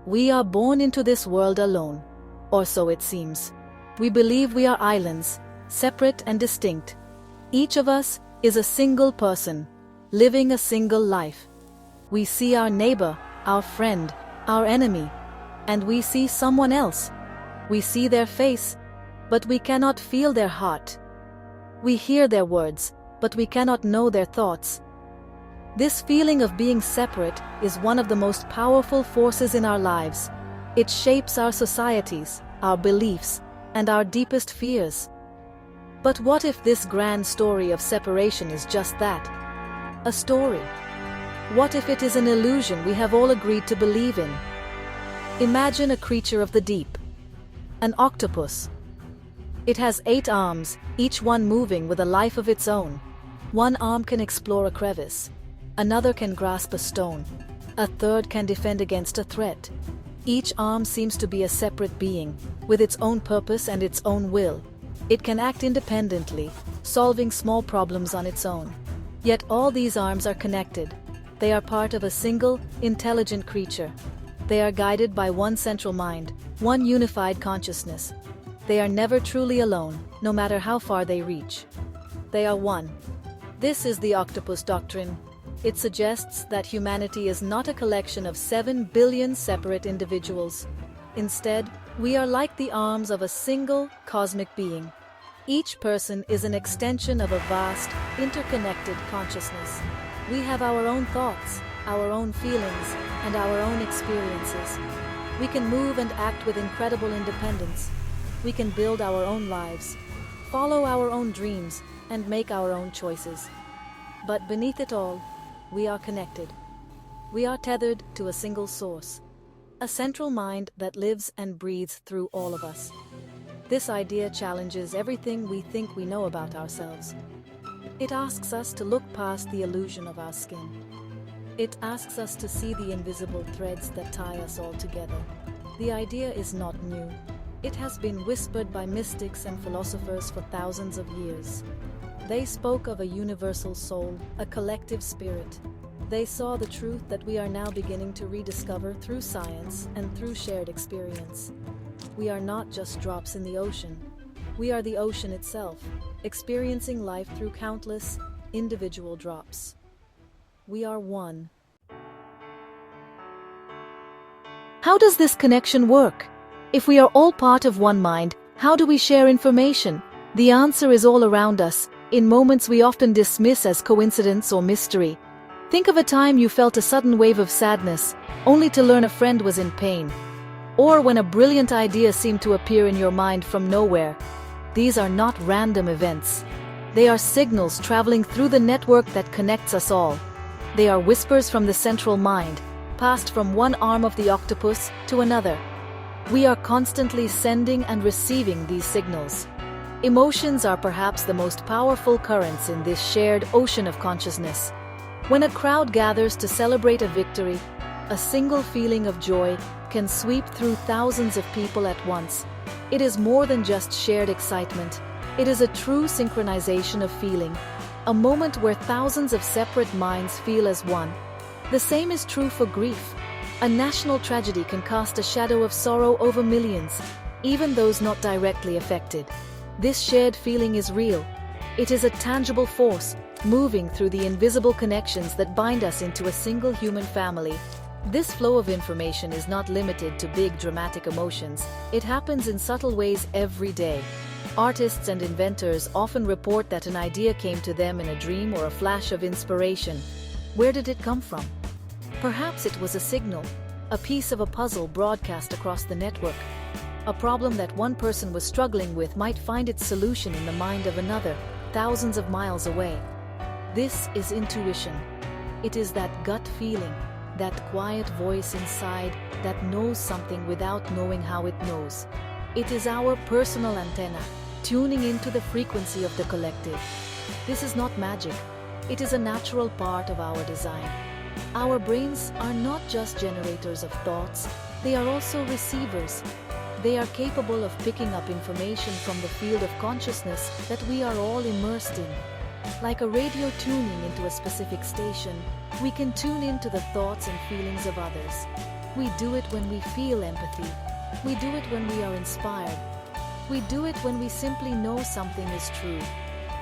We are born into this world alone, or so it seems. We believe we are islands, separate and distinct. Each of us is a single person, living a single life. We see our neighbor, our friend, our enemy, and we see someone else. We see their face, but we cannot feel their heart. We hear their words, but we cannot know their thoughts. This feeling of being separate is one of the most powerful forces in our lives. It shapes our societies, our beliefs, and our deepest fears. But what if this grand story of separation is just that? A story. What if it is an illusion we have all agreed to believe in? Imagine a creature of the deep. An octopus. It has 8 arms, each one moving with a life of its own. One arm can explore a crevice. Another can grasp a stone. A third can defend against a threat. Each arm seems to be a separate being, with its own purpose and its own will. It can act independently, solving small problems on its own. Yet all these arms are connected. They are part of a single, intelligent creature. They are guided by one central mind, one unified consciousness. They are never truly alone, no matter how far they reach. They are one. This is the octopus doctrine. It suggests that humanity is not a collection of 7 billion separate individuals. Instead, we are like the arms of a single, cosmic being. Each person is an extension of a vast, interconnected consciousness. We have our own thoughts, our own feelings, and our own experiences. We can move and act with incredible independence. We can build our own lives, follow our own dreams, and make our own choices. But beneath it all, we are connected. We are tethered to a single source, a central mind that lives and breathes through all of us. This idea challenges everything we think we know about ourselves. It asks us to look past the illusion of our skin. It asks us to see the invisible threads that tie us all together. The idea is not new. It has been whispered by mystics and philosophers for thousands of years. They spoke of a universal soul, a collective spirit. They saw the truth that we are now beginning to rediscover through science and through shared experience. We are not just drops in the ocean. We are the ocean itself, experiencing life through countless, individual drops. We are one. How does this connection work? If we are all part of one mind, how do we share information? The answer is all around us, in moments we often dismiss as coincidence or mystery. Think of a time you felt a sudden wave of sadness, only to learn a friend was in pain. Or when a brilliant idea seemed to appear in your mind from nowhere. These are not random events. They are signals traveling through the network that connects us all. They are whispers from the central mind, passed from one arm of the octopus to another. We are constantly sending and receiving these signals. Emotions are perhaps the most powerful currents in this shared ocean of consciousness. When a crowd gathers to celebrate a victory, a single feeling of joy can sweep through thousands of people at once. It is more than just shared excitement. It is a true synchronization of feeling, a moment where thousands of separate minds feel as one. The same is true for grief. A national tragedy can cast a shadow of sorrow over millions, even those not directly affected. This shared feeling is real. It is a tangible force, moving through the invisible connections that bind us into a single human family. This flow of information is not limited to big dramatic emotions. It happens in subtle ways every day. Artists and inventors often report that an idea came to them in a dream or a flash of inspiration. Where did it come from? Perhaps it was a signal, a piece of a puzzle broadcast across the network. A problem that one person was struggling with might find its solution in the mind of another, thousands of miles away. This is intuition. It is that gut feeling, that quiet voice inside that knows something without knowing how it knows. It is our personal antenna, tuning into the frequency of the collective. This is not magic. It is a natural part of our design. Our brains are not just generators of thoughts, they are also receivers. They are capable of picking up information from the field of consciousness that we are all immersed in. Like a radio tuning into a specific station, we can tune into the thoughts and feelings of others. We do it when we feel empathy. We do it when we are inspired. We do it when we simply know something is true.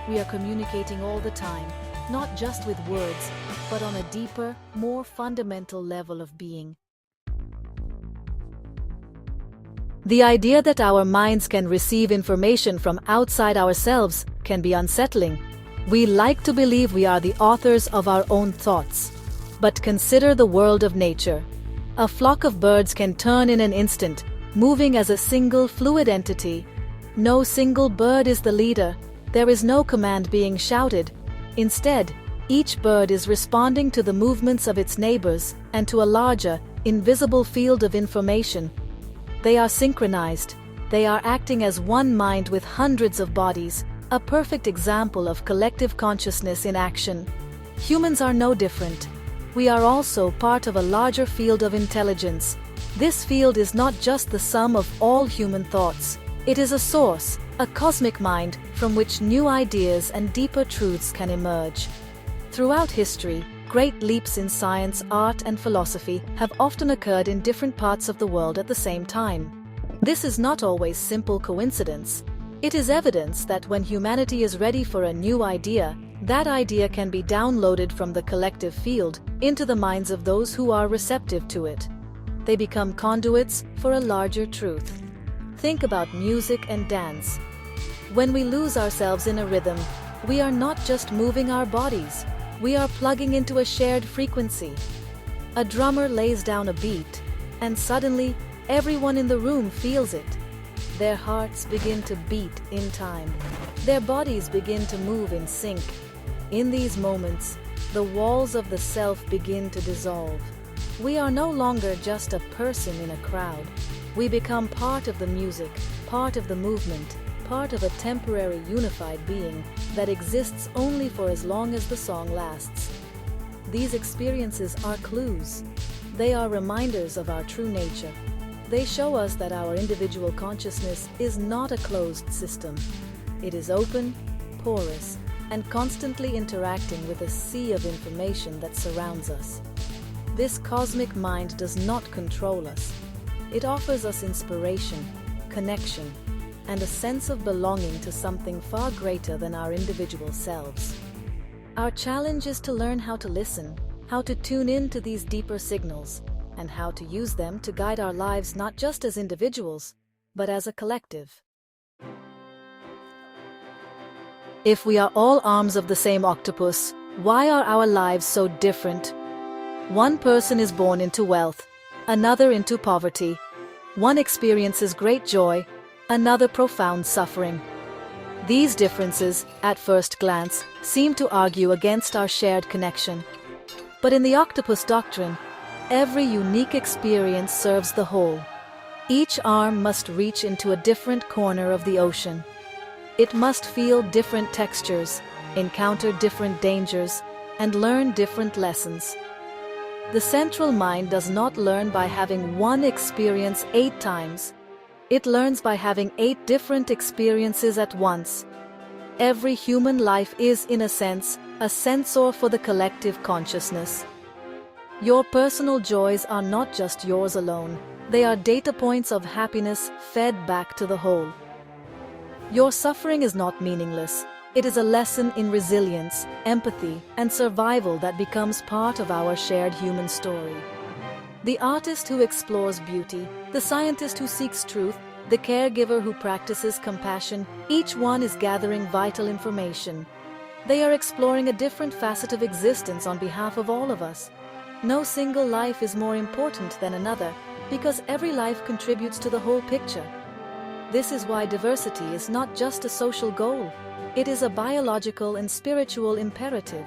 We are communicating all the time, not just with words, but on a deeper, more fundamental level of being. The idea that our minds can receive information from outside ourselves can be unsettling. We like to believe we are the authors of our own thoughts. But consider the world of nature. A flock of birds can turn in an instant, moving as a single fluid entity. No single bird is the leader. There is no command being shouted. Instead, each bird is responding to the movements of its neighbors and to a larger, invisible field of information. They are synchronized. They are acting as one mind with hundreds of bodies, a perfect example of collective consciousness in action. Humans are no different. We are also part of a larger field of intelligence. This field is not just the sum of all human thoughts. It is a source, a cosmic mind, from which new ideas and deeper truths can emerge. Throughout history, great leaps in science, art, and philosophy have often occurred in different parts of the world at the same time. This is not always simple coincidence. It is evidence that when humanity is ready for a new idea, that idea can be downloaded from the collective field into the minds of those who are receptive to it. They become conduits for a larger truth. Think about music and dance. When we lose ourselves in a rhythm, we are not just moving our bodies. We are plugging into a shared frequency. A drummer lays down a beat, and suddenly, everyone in the room feels it. Their hearts begin to beat in time. Their bodies begin to move in sync. In these moments, the walls of the self begin to dissolve. We are no longer just a person in a crowd. We become part of the music, part of the movement, part of a temporary unified being that exists only for as long as the song lasts. These experiences are clues. They are reminders of our true nature. They show us that our individual consciousness is not a closed system. It is open, porous, and constantly interacting with a sea of information that surrounds us. This cosmic mind does not control us. It offers us inspiration, connection, and a sense of belonging to something far greater than our individual selves. Our challenge is to learn how to listen, how to tune in to these deeper signals, and how to use them to guide our lives not just as individuals, but as a collective. If we are all arms of the same octopus, why are our lives so different? One person is born into wealth, another into poverty. One experiences great joy, another profound suffering. These differences, at first glance, seem to argue against our shared connection. But in the octopus doctrine, every unique experience serves the whole. Each arm must reach into a different corner of the ocean. It must feel different textures, encounter different dangers, and learn different lessons. The central mind does not learn by having one experience 8 times. It learns by having 8 different experiences at once. Every human life is, in a sense, a sensor for the collective consciousness. Your personal joys are not just yours alone. They are data points of happiness fed back to the whole. Your suffering is not meaningless. It is a lesson in resilience, empathy, and survival that becomes part of our shared human story. The artist who explores beauty, the scientist who seeks truth, the caregiver who practices compassion, each one is gathering vital information. They are exploring a different facet of existence on behalf of all of us. No single life is more important than another, because every life contributes to the whole picture. This is why diversity is not just a social goal. It is a biological and spiritual imperative.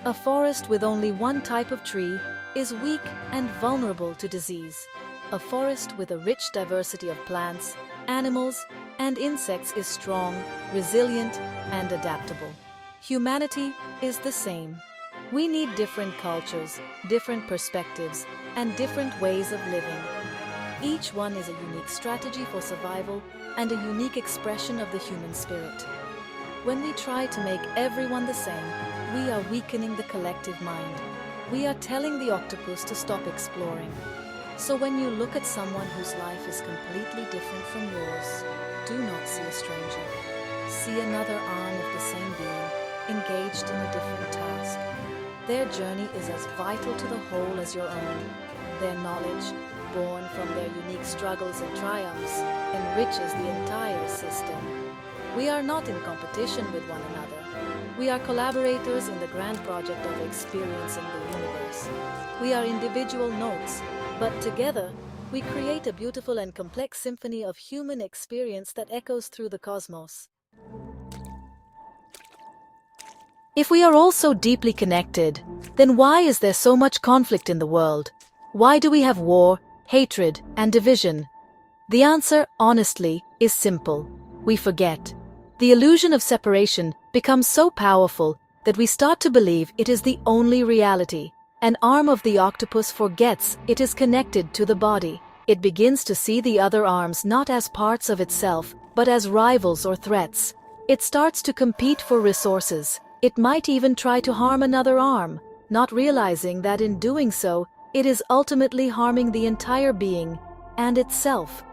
A forest with only one type of tree is weak and vulnerable to disease. A forest with a rich diversity of plants, animals, and insects is strong, resilient, and adaptable. Humanity is the same. We need different cultures, different perspectives, and different ways of living. Each one is a unique strategy for survival and a unique expression of the human spirit. When we try to make everyone the same, we are weakening the collective mind. We are telling the octopus to stop exploring. So when you look at someone whose life is completely different from yours, do not see a stranger. See another arm of the same being, engaged in a different task. Their journey is as vital to the whole as your own. Their knowledge, born from their unique struggles and triumphs, enriches the entire system. We are not in competition with one another. We are collaborators in the grand project of experiencing the universe. We are individual notes, but together, we create a beautiful and complex symphony of human experience that echoes through the cosmos. If we are all so deeply connected, then why is there so much conflict in the world? Why do we have war, hatred, and division? The answer, honestly, is simple. We forget. The illusion of separation becomes so powerful that we start to believe it is the only reality. An arm of the octopus forgets it is connected to the body. It begins to see the other arms not as parts of itself, but as rivals or threats. It starts to compete for resources. It might even try to harm another arm, not realizing that in doing so, it is ultimately harming the entire being and itself.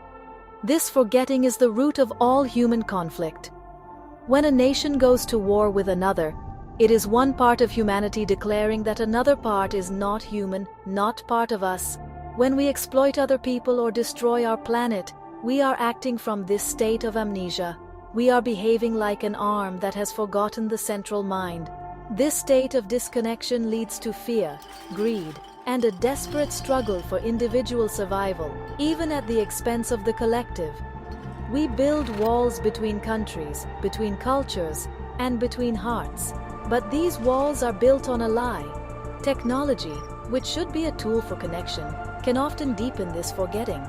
This forgetting is the root of all human conflict. When a nation goes to war with another, it is one part of humanity declaring that another part is not human, not part of us. When we exploit other people or destroy our planet, we are acting from this state of amnesia. We are behaving like an arm that has forgotten the central mind. This state of disconnection leads to fear, greed, and a desperate struggle for individual survival, even at the expense of the collective. We build walls between countries, between cultures, and between hearts. But these walls are built on a lie. Technology, which should be a tool for connection, can often deepen this forgetting.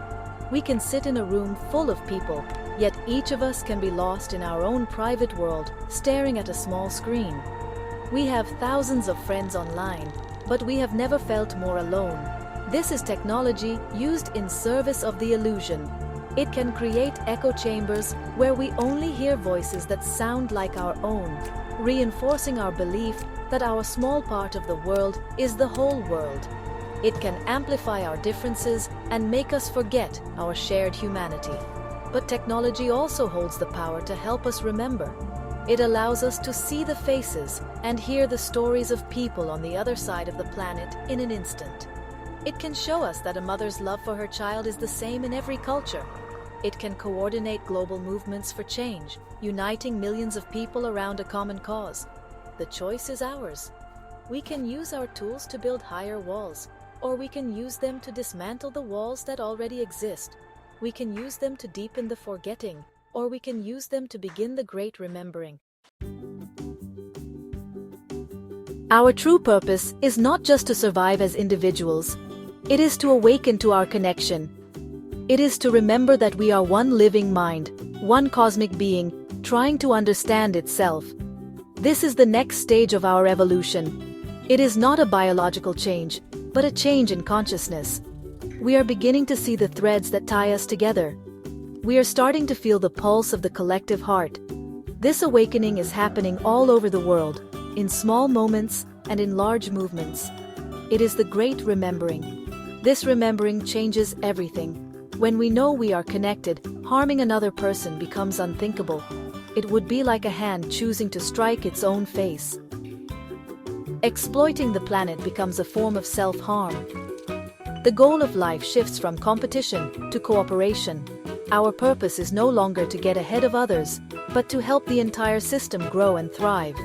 We can sit in a room full of people, yet each of us can be lost in our own private world, staring at a small screen. We have thousands of friends online, but we have never felt more alone. This is technology used in service of the illusion. It can create echo chambers where we only hear voices that sound like our own, reinforcing our belief that our small part of the world is the whole world. It can amplify our differences and make us forget our shared humanity. But technology also holds the power to help us remember. It allows us to see the faces and hear the stories of people on the other side of the planet in an instant. It can show us that a mother's love for her child is the same in every culture. It can coordinate global movements for change, uniting millions of people around a common cause. The choice is ours. We can use our tools to build higher walls, or we can use them to dismantle the walls that already exist. We can use them to deepen the forgetting, or we can use them to begin the great remembering. Our true purpose is not just to survive as individuals. It is to awaken to our connection. It is to remember that we are one living mind, one cosmic being, trying to understand itself. This is the next stage of our evolution. It is not a biological change, but a change in consciousness. We are beginning to see the threads that tie us together. We are starting to feel the pulse of the collective heart. This awakening is happening all over the world, in small moments and in large movements. It is the great remembering. This remembering changes everything. When we know we are connected, harming another person becomes unthinkable. It would be like a hand choosing to strike its own face. Exploiting the planet becomes a form of self-harm. The goal of life shifts from competition to cooperation. Our purpose is no longer to get ahead of others, but to help the entire system grow and thrive.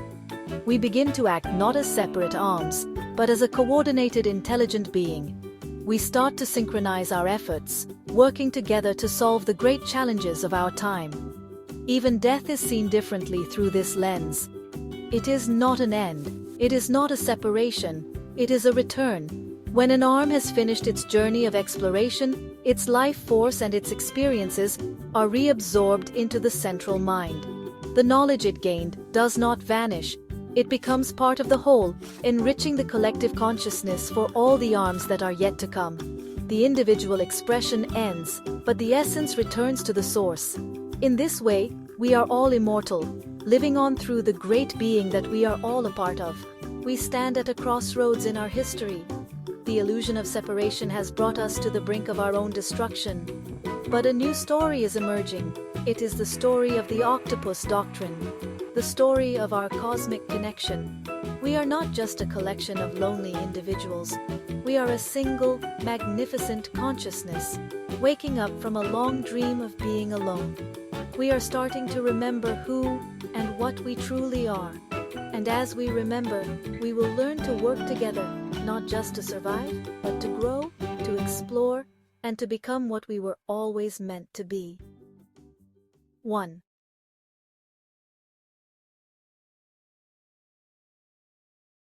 We begin to act not as separate arms, but as a coordinated, intelligent being. We start to synchronize our efforts, working together to solve the great challenges of our time. Even death is seen differently through this lens. It is not an end. It is not a separation. It is a return. When an arm has finished its journey of exploration, its life force and its experiences are reabsorbed into the central mind. The knowledge it gained does not vanish. It becomes part of the whole, enriching the collective consciousness for all the arms that are yet to come. The individual expression ends, but the essence returns to the source. In this way, we are all immortal, living on through the great being that we are all a part of. We stand at a crossroads in our history. The illusion of separation has brought us to the brink of our own destruction. But a new story is emerging. It is the story of the octopus doctrine, the story of our cosmic connection. We are not just a collection of lonely individuals. We are a single, magnificent consciousness, waking up from a long dream of being alone. We are starting to remember who and what we truly are. And as we remember, we will learn to work together, not just to survive, but to grow, to explore, and to become what we were always meant to be. 1.